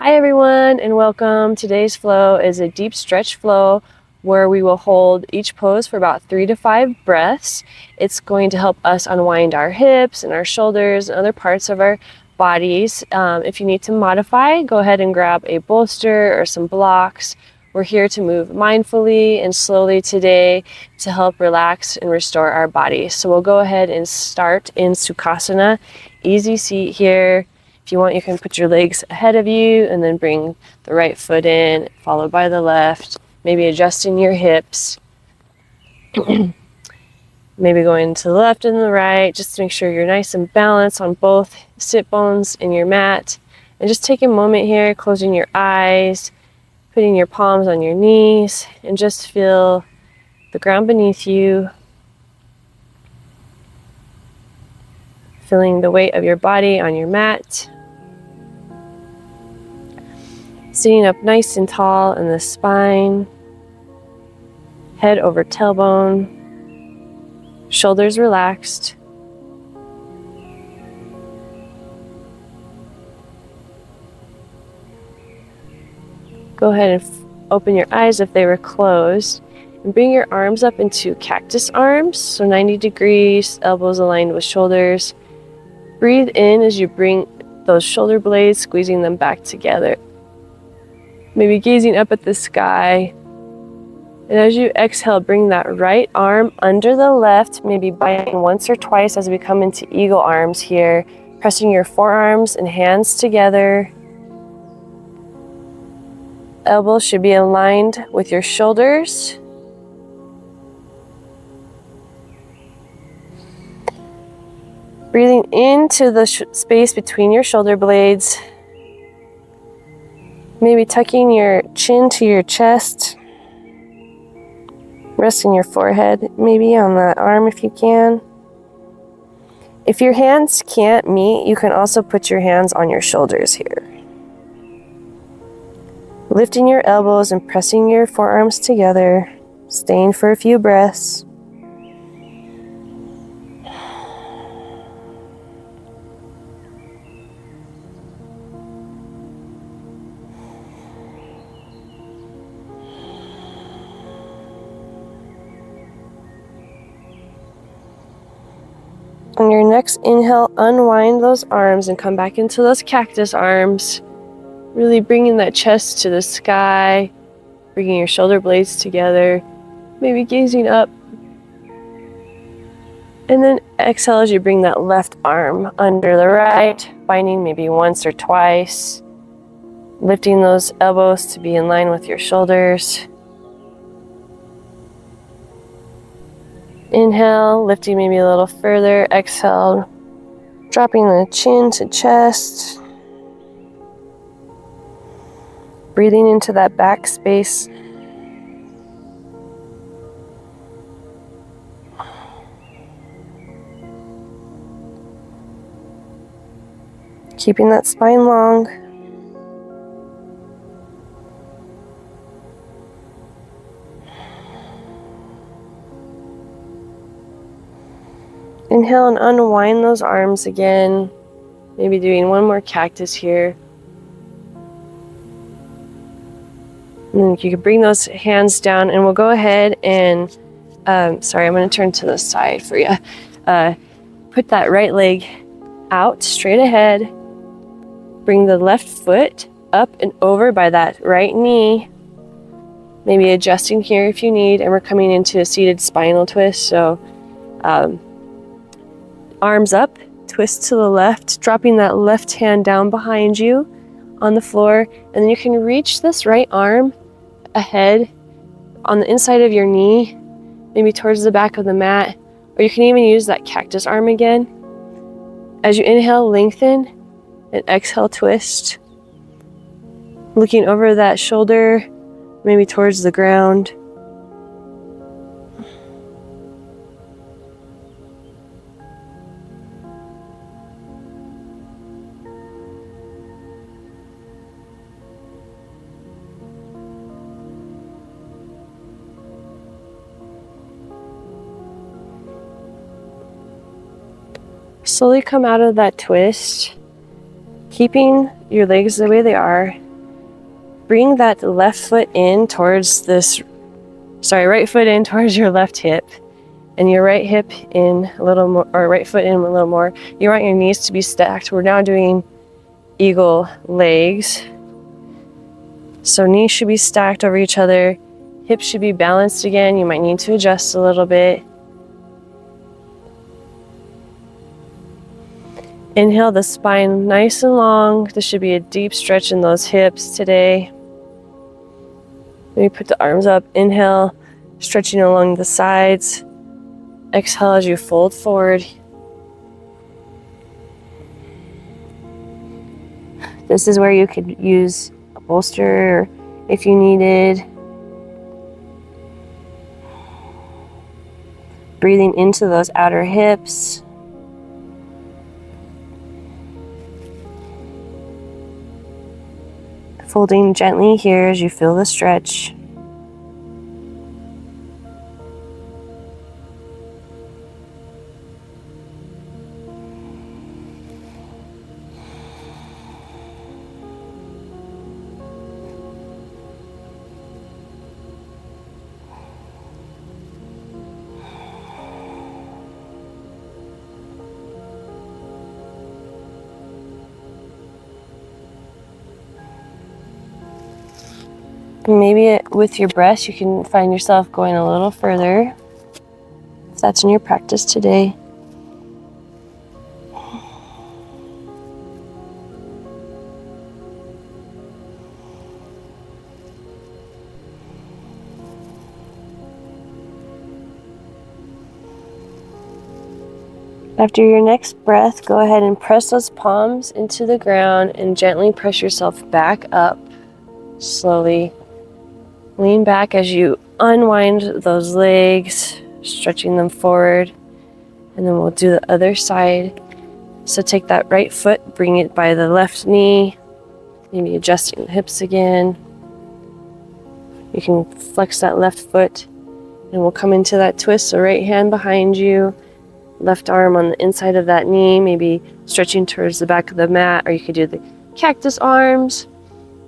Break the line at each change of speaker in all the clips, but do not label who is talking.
Hi everyone and welcome. Today's flow is a deep stretch flow where we will hold each pose for about 3 to 5 breaths. It's going to help us unwind our hips and our shoulders and other parts of our bodies. If you need to modify, go ahead and grab a bolster or some blocks. We're here to move mindfully and slowly today to help relax and restore our bodies. So we'll go ahead and start in Sukhasana. Easy seat here. If you want, you can put your legs ahead of you and then bring the right foot in, followed by the left. Maybe adjusting your hips. Maybe going to the left and the right, just to make sure you're nice and balanced on both sit bones in your mat. And just take a moment here, closing your eyes, putting your palms on your knees, and just feel the ground beneath you. Feeling the weight of your body on your mat. Sitting up nice and tall in the spine, head over tailbone, shoulders relaxed. Go ahead and open your eyes if they were closed, and bring your arms up into cactus arms, so 90 degrees, elbows aligned with shoulders. Breathe in as you bring those shoulder blades, squeezing them back together. Maybe gazing up at the sky. And as you exhale, bring that right arm under the left, maybe binding once or twice as we come into eagle arms here, pressing your forearms and hands together. Elbows should be aligned with your shoulders. Breathing into the space between your shoulder blades. Maybe tucking your chin to your chest. Resting your forehead maybe on that arm if you can. If your hands can't meet, you can also put your hands on your shoulders here. Lifting your elbows and pressing your forearms together, staying for a few breaths. On your next inhale, unwind those arms and come back into those cactus arms. Really bringing that chest to the sky, bringing your shoulder blades together, maybe gazing up. And then exhale as you bring that left arm under the right, binding maybe once or twice, lifting those elbows to be in line with your shoulders. Inhale, lifting maybe a little further. Exhale, dropping the chin to chest. Breathing into that back space. Keeping that spine long. Inhale and unwind those arms again. Maybe doing one more cactus here. And then you can bring those hands down and we'll go ahead and, sorry, I'm going to turn to the side for you. Put that right leg out straight ahead. Bring the left foot up and over by that right knee. Maybe adjusting here if you need. And we're coming into a seated spinal twist. So arms up, twist to the left, dropping that left hand down behind you on the floor. And then you can reach this right arm ahead on the inside of your knee, maybe towards the back of the mat, or you can even use that cactus arm again. As you inhale, lengthen, and exhale, twist. Looking over that shoulder, maybe towards the ground. Slowly come out of that twist, keeping your legs the way they are, bring that left foot in towards right foot in towards your left hip, and your right hip in a little more, or right foot in a little more. You want your knees to be stacked. We're now doing eagle legs. So knees should be stacked over each other. Hips should be balanced again. You might need to adjust a little bit. Inhale the spine nice and long. This should be a deep stretch in those hips today. Maybe put the arms up. Inhale, stretching along the sides. Exhale as you fold forward. This is where you could use a bolster if you needed. Breathing into those outer hips. Folding gently here as you feel the stretch. Maybe with your breath, you can find yourself going a little further, if that's in your practice today. After your next breath, go ahead and press those palms into the ground and gently press yourself back up. Slowly lean back as you unwind those legs, stretching them forward. And then we'll do the other side. So take that right foot, bring it by the left knee, maybe adjusting the hips again. You can flex that left foot and we'll come into that twist. So right hand behind you, left arm on the inside of that knee, maybe stretching towards the back of the mat, or you could do the cactus arms.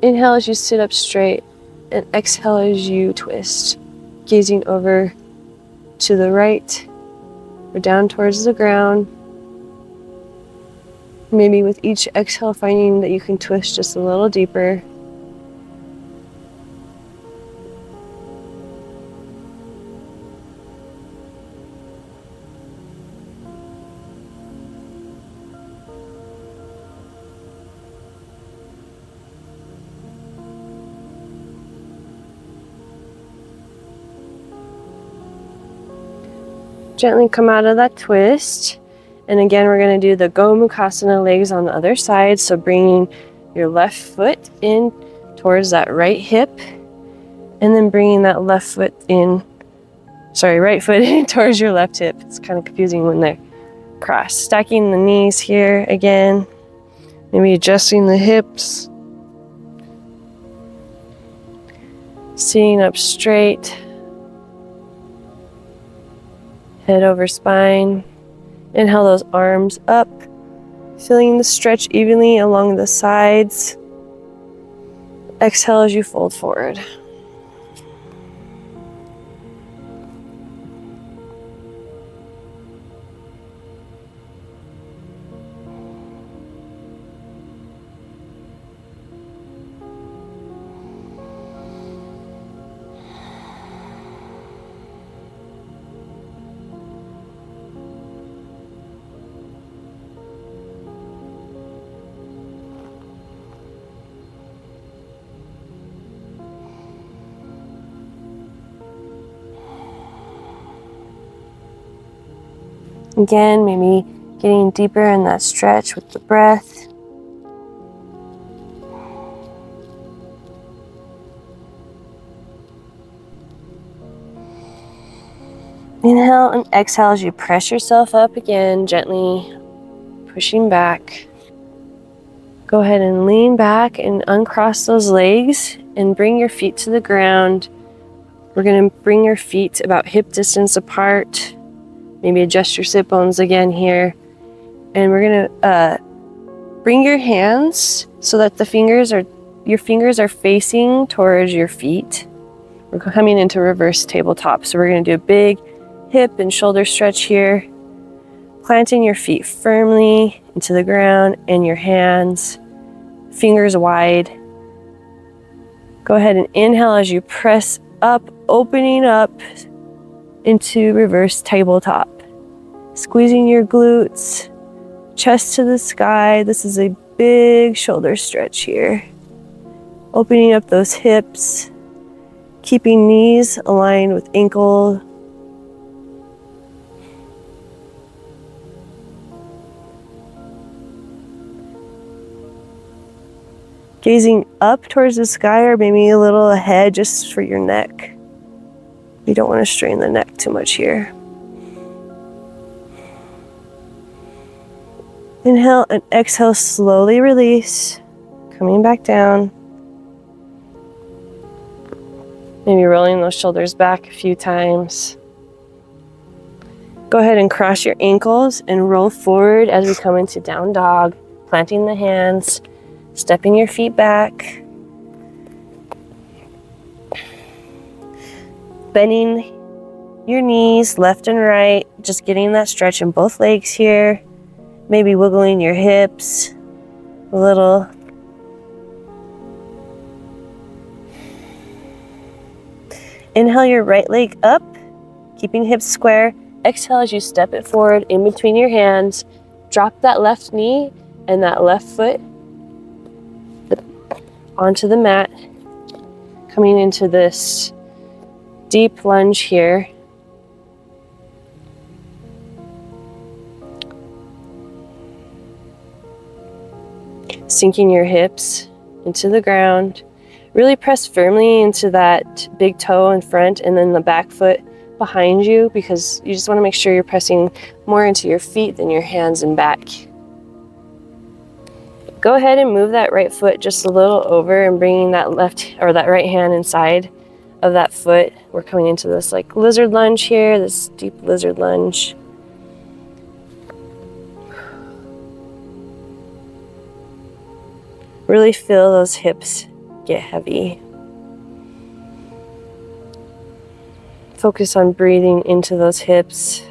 Inhale as you sit up straight and exhale as you twist, gazing over to the right or down towards the ground. Maybe with each exhale finding that you can twist just a little deeper. Gently come out of that twist. And again, we're going to do the Gomukhasana legs on the other side. So bringing your left foot in towards that right hip. And then bringing that right foot in towards your left hip. It's kind of confusing when they're crossed. Stacking the knees here again. Maybe adjusting the hips. Sitting up straight. Head over spine. Inhale those arms up, feeling the stretch evenly along the sides. Exhale as you fold forward. Again, maybe getting deeper in that stretch with the breath. Inhale and exhale as you press yourself up again, gently pushing back. Go ahead and lean back and uncross those legs and bring your feet to the ground. We're going to bring your feet about hip distance apart. Maybe adjust your sit bones again here. And we're going to bring your hands so that the fingers are your fingers are facing towards your feet. We're coming into reverse tabletop. So we're going to do a big hip and shoulder stretch here. Planting your feet firmly into the ground and your hands, fingers wide. Go ahead and inhale as you press up, opening up into reverse tabletop. Squeezing your glutes, chest to the sky. This is a big shoulder stretch here. Opening up those hips, keeping knees aligned with ankle. Gazing up towards the sky or maybe a little ahead just for your neck. You don't want to strain the neck too much here. Inhale and exhale, slowly release. Coming back down. Maybe rolling those shoulders back a few times. Go ahead and cross your ankles and roll forward as we come into down dog. Planting the hands, stepping your feet back. Bending your knees left and right, just getting that stretch in both legs here. Maybe wiggling your hips a little. Inhale your right leg up, keeping hips square. Exhale as you step it forward in between your hands. Drop that left knee and that left foot onto the mat. Coming into this deep lunge here. Sinking your hips into the ground. Really press firmly into that big toe in front and then the back foot behind you, because you just want to make sure you're pressing more into your feet than your hands and back. Go ahead and move that right foot just a little over and bringing that left or that right hand inside of that foot. We're coming into this like lizard lunge here, this deep lizard lunge. Really feel those hips get heavy. Focus on breathing into those hips.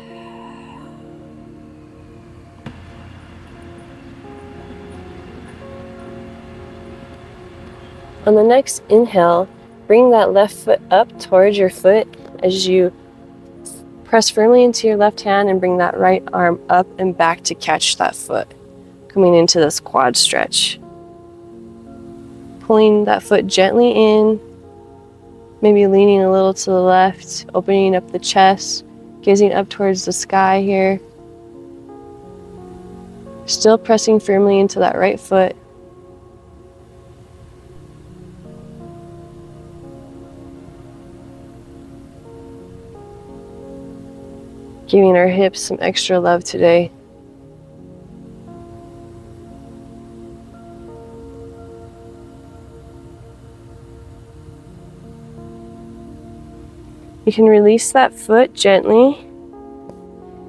On the next inhale, bring that left foot up towards your foot as you press firmly into your left hand and bring that right arm up and back to catch that foot. Coming into this quad stretch. Pulling that foot gently in, maybe leaning a little to the left, opening up the chest, gazing up towards the sky here. Still pressing firmly into that right foot. Giving our hips some extra love today. You can release that foot gently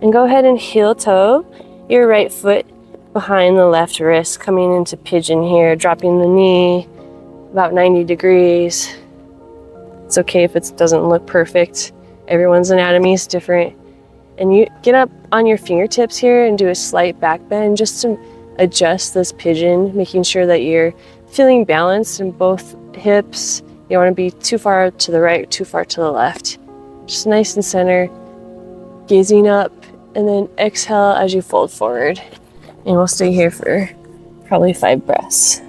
and go ahead and heel toe your right foot behind the left wrist, coming into pigeon here, dropping the knee about 90 degrees. It's okay if it doesn't look perfect. Everyone's anatomy is different. And you get up on your fingertips here and do a slight back bend just to adjust this pigeon, making sure that you're feeling balanced in both hips. You don't want to be too far to the right, too far to the left. Just nice and center, gazing up, and then exhale as you fold forward. And we'll stay here for probably 5 breaths.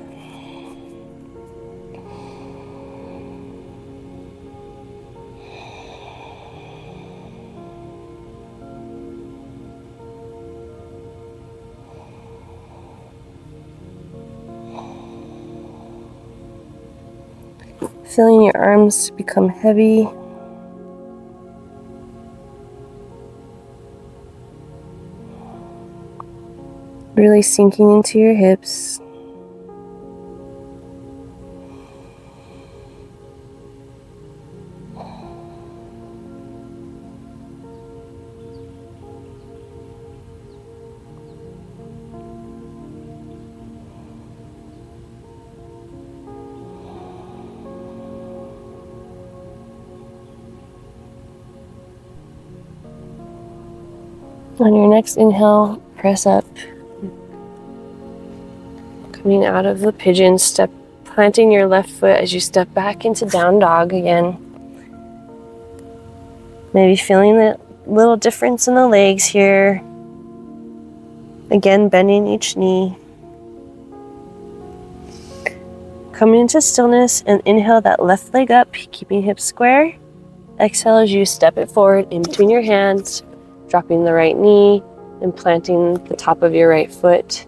Feeling your arms become heavy. Really sinking into your hips. On your next inhale, press up. Coming out of the pigeon, planting your left foot as you step back into down dog again. Maybe feeling the little difference in the legs here. Again, bending each knee. Coming into stillness and inhale that left leg up, keeping hips square. Exhale as you step it forward in between your hands, dropping the right knee and planting the top of your right foot.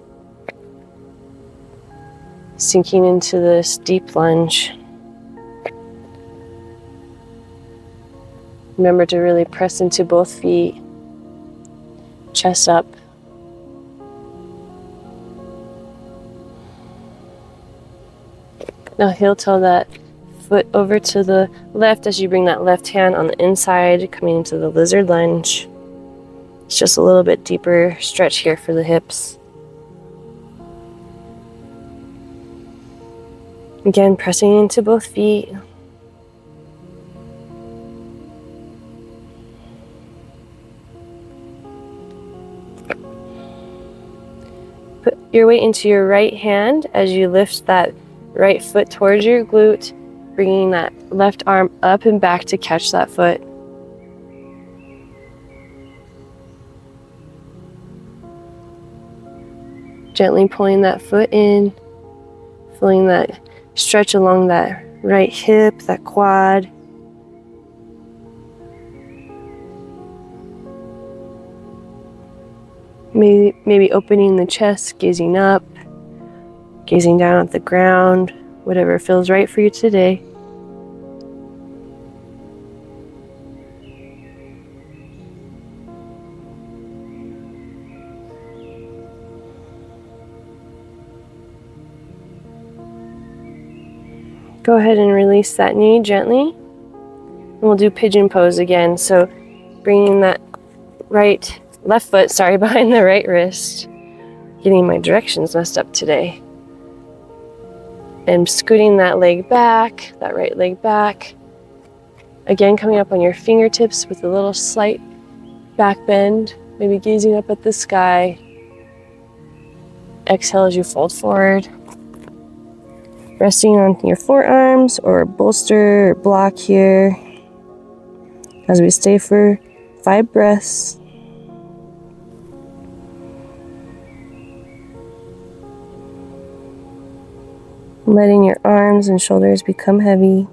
Sinking into this deep lunge. Remember to really press into both feet, chest up. Now heel toe that foot over to the left as you bring that left hand on the inside, coming into the lizard lunge. It's just a little bit deeper stretch here for the hips. Again, pressing into both feet. Put your weight into your right hand as you lift that right foot towards your glute, bringing that left arm up and back to catch that foot. Gently pulling that foot in, feeling that stretch along that right hip, that quad. Maybe opening the chest, gazing up, gazing down at the ground, whatever feels right for you today. Go ahead and release that knee gently. And we'll do pigeon pose again. So bringing that left foot behind the right wrist. Getting my directions messed up today. And scooting that leg back, that right leg back. Again, coming up on your fingertips with a little slight back bend. Maybe gazing up at the sky. Exhale as you fold forward. Resting on your forearms or a bolster or block here as we stay for 5 breaths. Letting your arms and shoulders become heavy.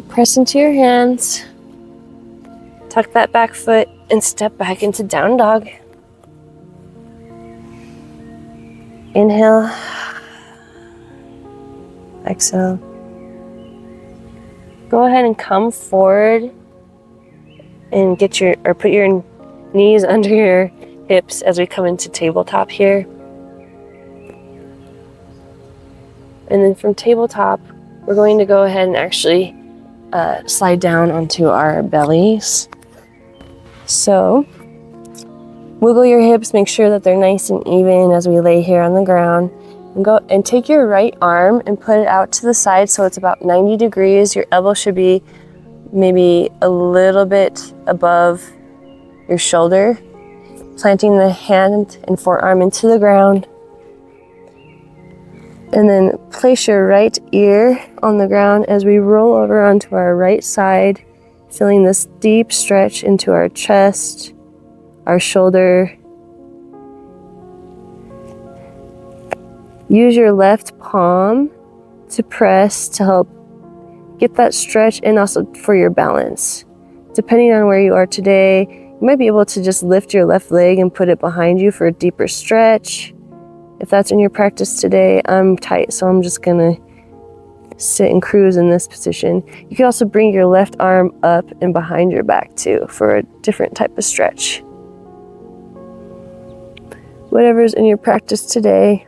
Press into your hands. Tuck that back foot and step back into down dog. Inhale. Exhale. Go ahead and come forward and put your knees under your hips as we come into tabletop here. And then from tabletop, we're going to go ahead and actually slide down onto our bellies. So wiggle your hips, make sure that they're nice and even as we lay here on the ground. And go and take your right arm and put it out to the side so it's about 90 degrees. Your elbow should be maybe a little bit above your shoulder. Planting the hand and forearm into the ground. And then place your right ear on the ground as we roll over onto our right side, feeling this deep stretch into our chest, our shoulder. Use your left palm to press to help get that stretch and also for your balance. Depending on where you are today, you might be able to just lift your left leg and put it behind you for a deeper stretch. If that's in your practice today, I'm tight, so I'm just gonna sit and cruise in this position. You can also bring your left arm up and behind your back too for a different type of stretch. Whatever's in your practice today.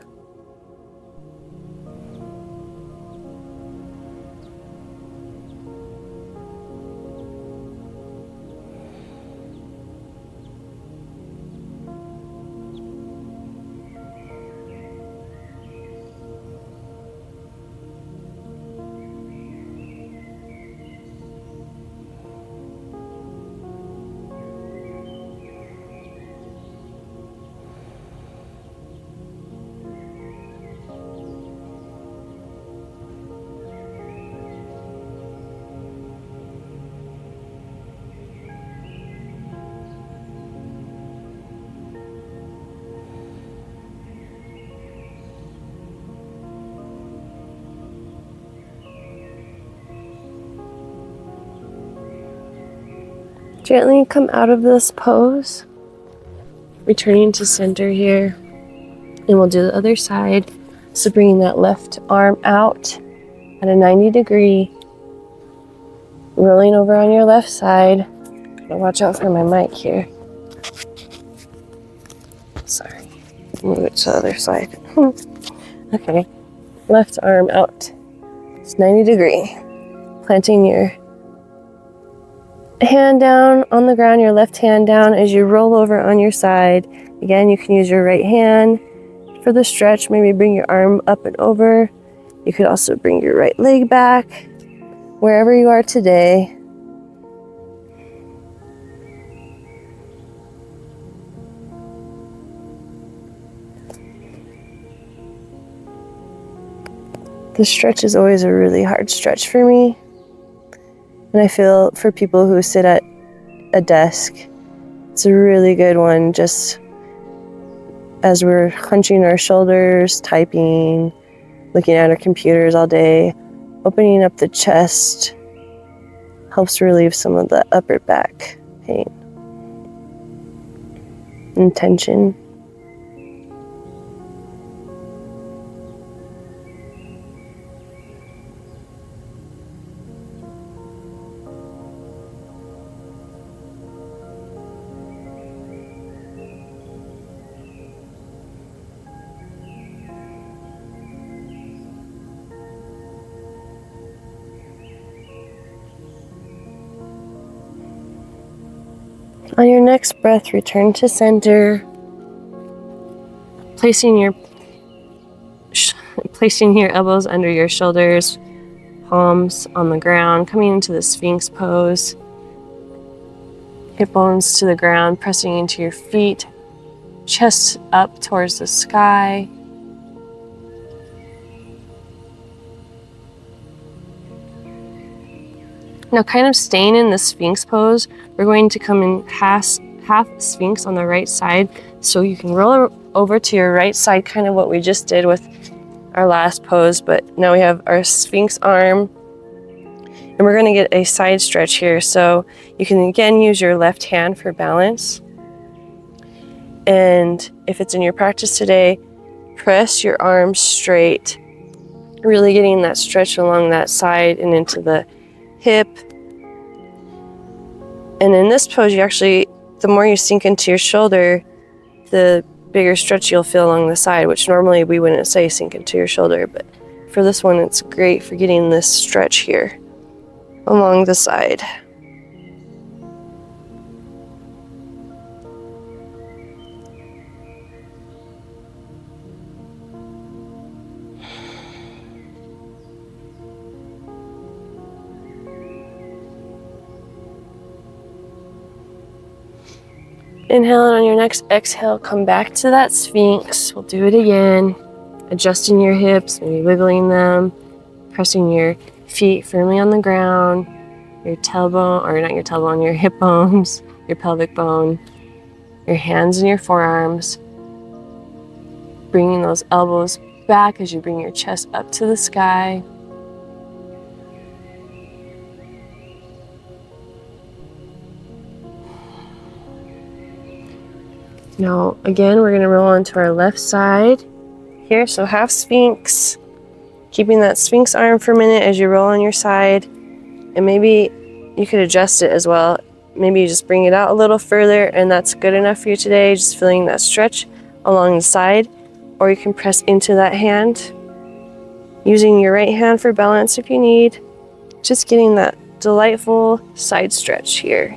Gently come out of this pose, returning to center here, and we'll do the other side. So bringing that left arm out at a 90 degree, rolling over on your left side. Watch out for my mic here. Sorry, move it to the other side. Okay, left arm out, it's 90 degree. Planting your hand down on the ground, your left hand down as you roll over on your side. Again, you can use your right hand for the stretch. Maybe bring your arm up and over. You could also bring your right leg back, wherever you are today. The stretch is always a really hard stretch for me. And I feel for people who sit at a desk, it's a really good one just as we're hunching our shoulders, typing, looking at our computers all day. Opening up the chest helps relieve some of the upper back pain and tension. On your next breath, return to center, placing your elbows under your shoulders, palms on the ground, coming into the Sphinx pose. Hip bones to the ground, pressing into your feet, chest up towards the sky. Now, kind of staying in the Sphinx pose, we're going to come in half Sphinx on the right side. So you can roll over to your right side, kind of what we just did with our last pose, but now we have our Sphinx arm. And we're going to get a side stretch here. So you can again use your left hand for balance. And if it's in your practice today, press your arms straight, really getting that stretch along that side and into the hip. And in this pose, you actually, the more you sink into your shoulder, the bigger stretch you'll feel along the side, which normally we wouldn't say sink into your shoulder, but for this one, it's great for getting this stretch here along the side. Inhale, and on your next exhale, come back to that Sphinx. We'll do it again. Adjusting your hips, maybe wiggling them, pressing your feet firmly on the ground, your tailbone, or not your tailbone, your hip bones, your pelvic bone, your hands and your forearms, bringing those elbows back as you bring your chest up to the sky. Now, again, we're going to roll onto our left side here. So half Sphinx, keeping that Sphinx arm for a minute as you roll on your side. And maybe you could adjust it as well. Maybe you just bring it out a little further, and that's good enough for you today. Just feeling that stretch along the side. Or you can press into that hand, using your right hand for balance if you need. Just getting that delightful side stretch here.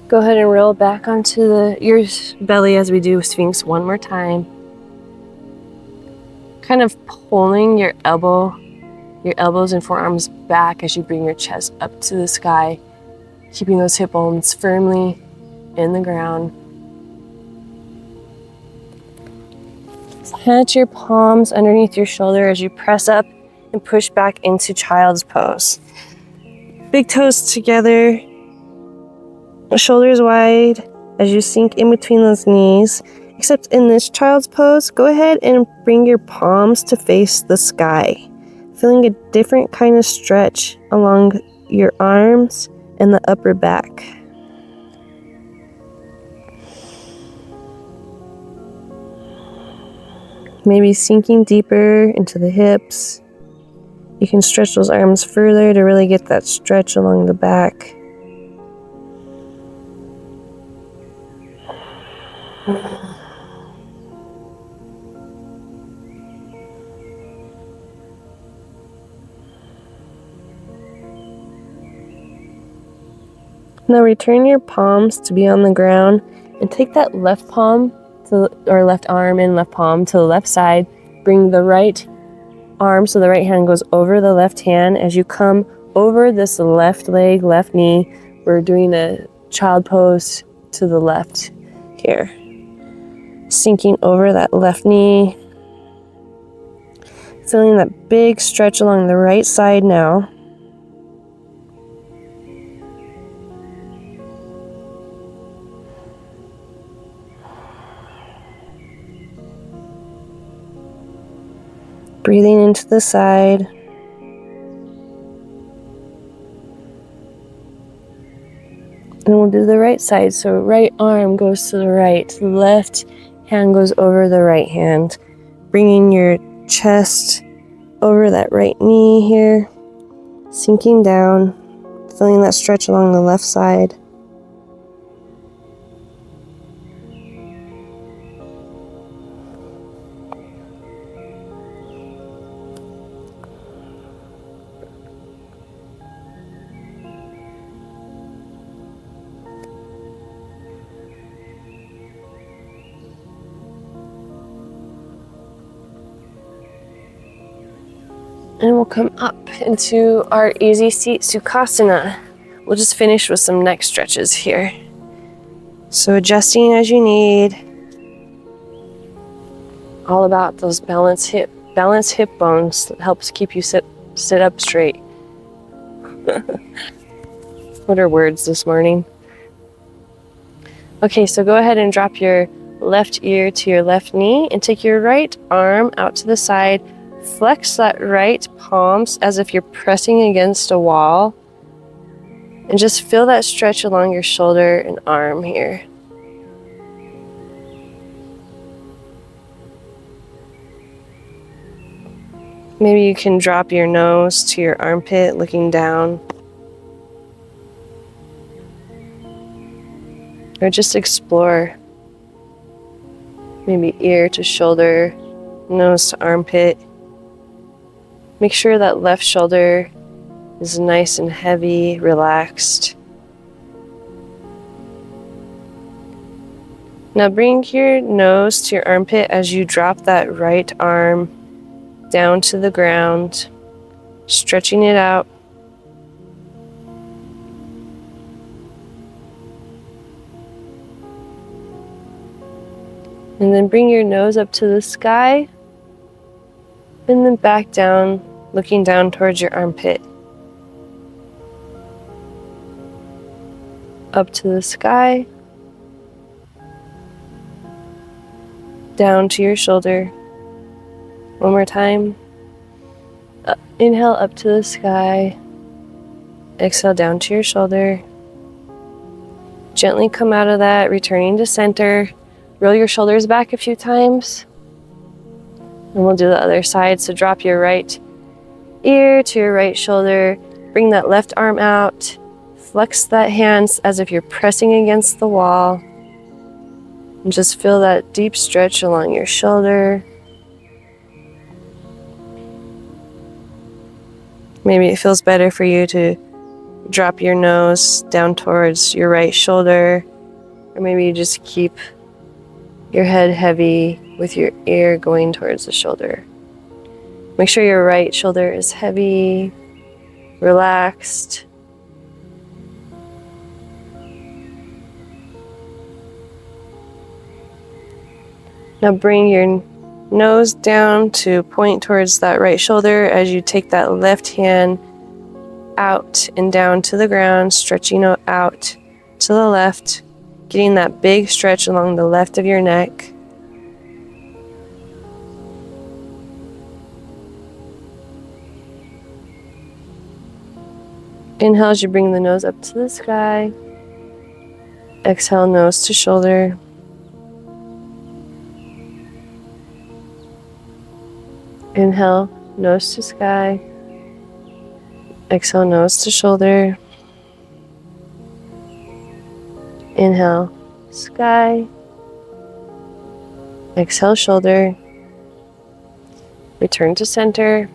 Go ahead and roll back onto your belly as we do Sphinx one more time. Kind of pulling your elbows and forearms back as you bring your chest up to the sky, keeping those hip bones firmly in the ground. Plant your palms underneath your shoulder as you press up and push back into child's pose. Big toes together, shoulders wide as you sink in between those knees. Except in this child's pose, go ahead and bring your palms to face the sky, feeling a different kind of stretch along your arms and the upper back. Maybe sinking deeper into the hips. You can stretch those arms further to really get that stretch along the back. Now return your palms to be on the ground and take that left palm or left arm and left palm to the left side. Bring the right arm so the right hand goes over the left hand. As you come over this left leg, left knee, we're doing a child pose to the left here. Sinking over that left knee. Feeling that big stretch along the right side now. Breathing into the side. And we'll do the right side. So right arm goes to the right. The left hand goes over the right hand. Bringing your chest over that right knee here. Sinking down. Feeling that stretch along the left side. And we'll come up into our easy seat Sukhasana. We'll just finish with some neck stretches here. So adjusting as you need. All about those balanced hip bones that helps keep you sit up straight. What are words this morning? Okay, so go ahead and drop your left ear to your left knee and take your right arm out to the side. Flex that right palm as if you're pressing against a wall. And just feel that stretch along your shoulder and arm here. Maybe you can drop your nose to your armpit, looking down. Or just explore. Maybe ear to shoulder, nose to armpit. Make sure that left shoulder is nice and heavy, relaxed. Now bring your nose to your armpit as you drop that right arm down to the ground, stretching it out, And then bring your nose up to the sky. And then back down, looking down towards your armpit. Up to the sky. Down to your shoulder. One more time. Inhale up to the sky. Exhale down to your shoulder. Gently come out of that, returning to center. Roll your shoulders back a few times. And we'll do the other side. So drop your right ear to your right shoulder. Bring that left arm out. Flex that hand as if you're pressing against the wall. And just feel that deep stretch along your shoulder. Maybe it feels better for you to drop your nose down towards your right shoulder. Or maybe you just keep your head heavy with your ear going towards the shoulder. Make sure your right shoulder is heavy, relaxed. Now bring your nose down to point towards that right shoulder as you take that left hand out and down to the ground, stretching out to the left, getting that big stretch along the left of your neck. Inhale as you bring the nose up to the sky. Exhale, nose to shoulder. Inhale, nose to sky. Exhale, nose to shoulder. Inhale, sky. Exhale, shoulder. Return to center.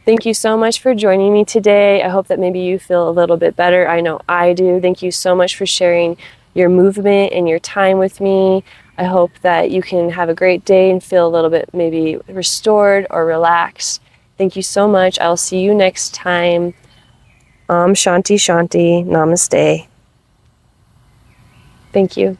Thank you so much for joining me today. I hope that maybe you feel a little bit better. I know I do. Thank you so much for sharing your movement and your time with me. I hope that you can have a great day and feel a little bit maybe restored or relaxed. Thank you so much. I'll see you next time. Shanti Shanti. Namaste. Thank you.